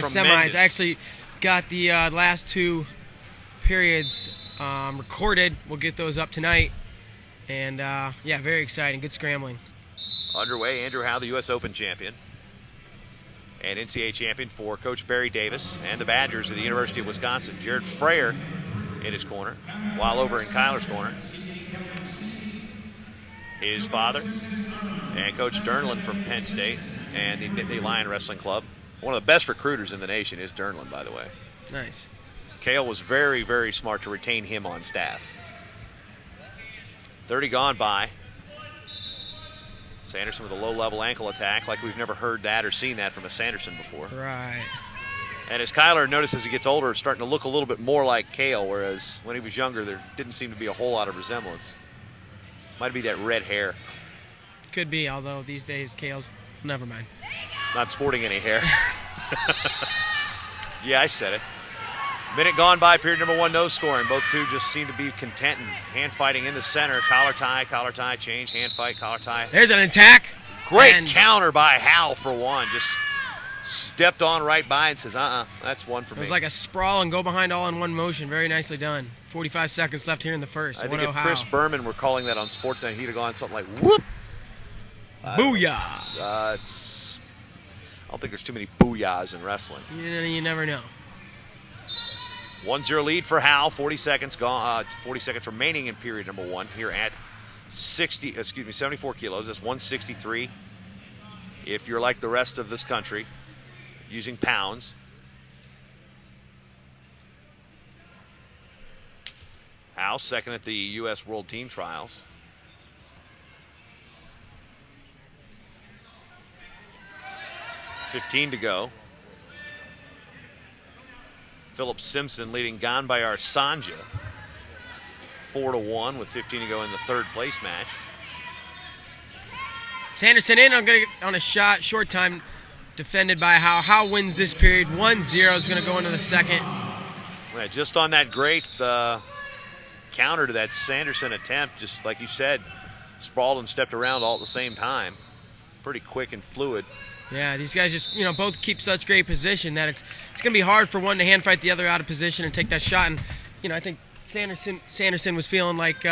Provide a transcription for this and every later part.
the semis. I actually got the last two periods recorded. We'll get those up tonight. And, yeah, very exciting. Good scrambling. Underway, Andrew Howe, the U.S. Open champion and NCAA champion for Coach Barry Davis and the Badgers of the University of Wisconsin. Jared Frayer in his corner, while over in Kyler's corner, his father and Coach Dernland from Penn State and the Nittany Lion Wrestling Club. One of the best recruiters in the nation is Dernland, by the way. Nice. Cale was very, very smart to retain him on staff. 30 gone by. Sanderson with a low-level ankle attack, like we've never heard that or seen that from a Sanderson before. Right. And as Kyler notices he gets older, it's starting to look a little bit more like Cale, whereas when he was younger, there didn't seem to be a whole lot of resemblance. Might be that red hair. Could be, although these days Cale's, never mind. Not sporting any hair. Yeah, I said it. Minute gone by, period number one, no scoring. Both two just seem to be content and hand fighting in the center. Collar tie, change, hand fight, collar tie. There's an attack. Great counter by Howe for one. Just stepped on right by and says, that's one for me. It was like a sprawl and go behind all in one motion. Very nicely done. 45 seconds left here in the first. I think if Chris Berman were calling that on Sportsnet, he'd have gone something like, whoop. Booyah. I don't think there's too many booyahs in wrestling. You never know. 1-0 lead for Howe. 40 seconds gone. 40 seconds remaining in period number one here at 74 kilos. That's 163. If you're like the rest of this country, using pounds. Howe second at the U.S. World Team Trials. $15 to go. Philip Simpson leading Ganbayar Sanja 4-1 with 15 to go in the third place match. Sanderson in on a shot, short time defended by Howe. Howe wins this period. 1-0 is going to go into the second. Yeah, just on that great counter to that Sanderson attempt, just like you said, sprawled and stepped around all at the same time. Pretty quick and fluid. Yeah, these guys just, both keep such great position that it's going to be hard for one to hand fight the other out of position and take that shot. And, I think Sanderson was feeling like,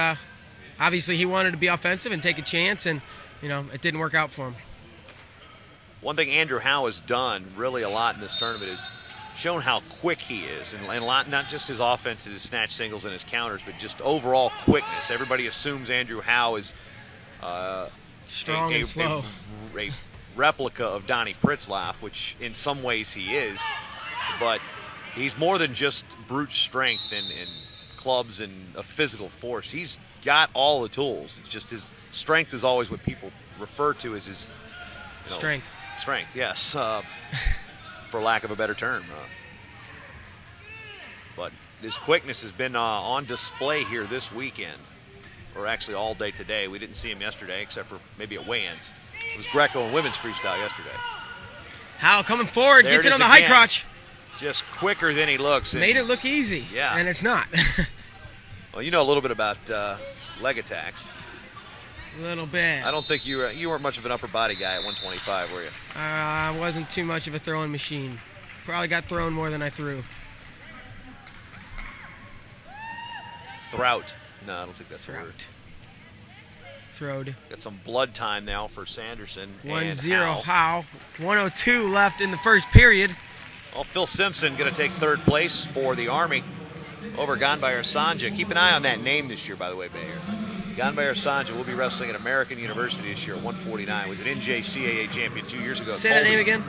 obviously he wanted to be offensive and take a chance, and, it didn't work out for him. One thing Andrew Howe has done really a lot in this tournament is shown how quick he is, and a lot, not just his offense, his snatch singles and his counters, but just overall quickness. Everybody assumes Andrew Howe is strong and slow. A replica of Donnie Pritzlaff, which in some ways he is, but he's more than just brute strength and clubs and a physical force. He's got all the tools. It's just his strength is always what people refer to as his strength. Strength, yes, for lack of a better term. But his quickness has been on display here this weekend, or actually all day today. We didn't see him yesterday except for maybe at weigh-ins. It was Greco and women's freestyle yesterday. Howe coming forward, gets it on the high crotch. Just quicker than he looks. Made it look easy, yeah, and it's not. Well, you know a little bit about leg attacks. A little bit. I don't think you weren't much of an upper body guy at 125, were you? I wasn't too much of a throwing machine. Probably got thrown more than I threw. Throut. No, I don't think that's a word. Throwed. Got some blood time now for Sanderson. 1-0 Howe. 1:02 left in the first period. Well, Phil Simpson going to take third place for the Army over Ganbayar Sanja. Keep an eye on that name this year, by the way, Bayer. Ganbayar Sanja will be wrestling at American University this year at 149. Was an NJCAA champion 2 years ago. Say that name again.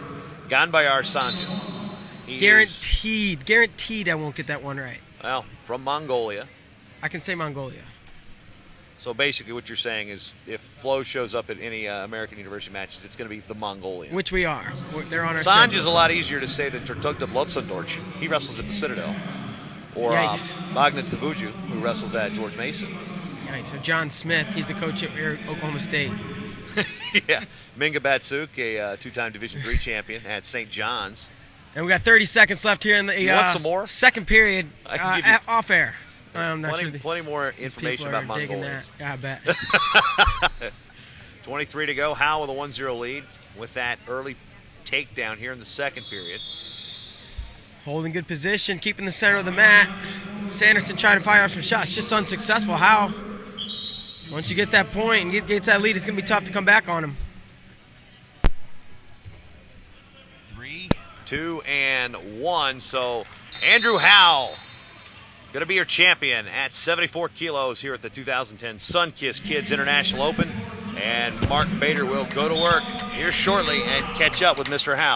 Ganbayar Sanja. Guaranteed I won't get that one right. Well, from Mongolia. I can say Mongolia. So basically what you're saying is if Flo shows up at any American University matches, it's going to be the Mongolian. Which we are. They're on our Sanja's a lot easier to say than Tortugda Blodsundorch. He wrestles at the Citadel. Or Magna Tabuju, who wrestles at George Mason. Right, so John Smith, he's the coach at Oklahoma State. Yeah, Minga Batsuk, a two-time Division III champion at St. John's. And we got 30 seconds left here in the you want some more? Second period, I can give you off air. Plenty more information about Mongolians. Yeah, I bet. 23 to go. Howe with a 1-0 lead with that early takedown here in the second period. Holding good position, keeping the center of the mat. Sanderson trying to fire off some shots, just unsuccessful. Howe, once you get that point and gets that lead, it's going to be tough to come back on him. 3, 2, and 1. So Andrew Howe going to be your champion at 74 kilos here at the 2010 Sunkist Kids International Open. And Mark Bader will go to work here shortly and catch up with Mr. Howe.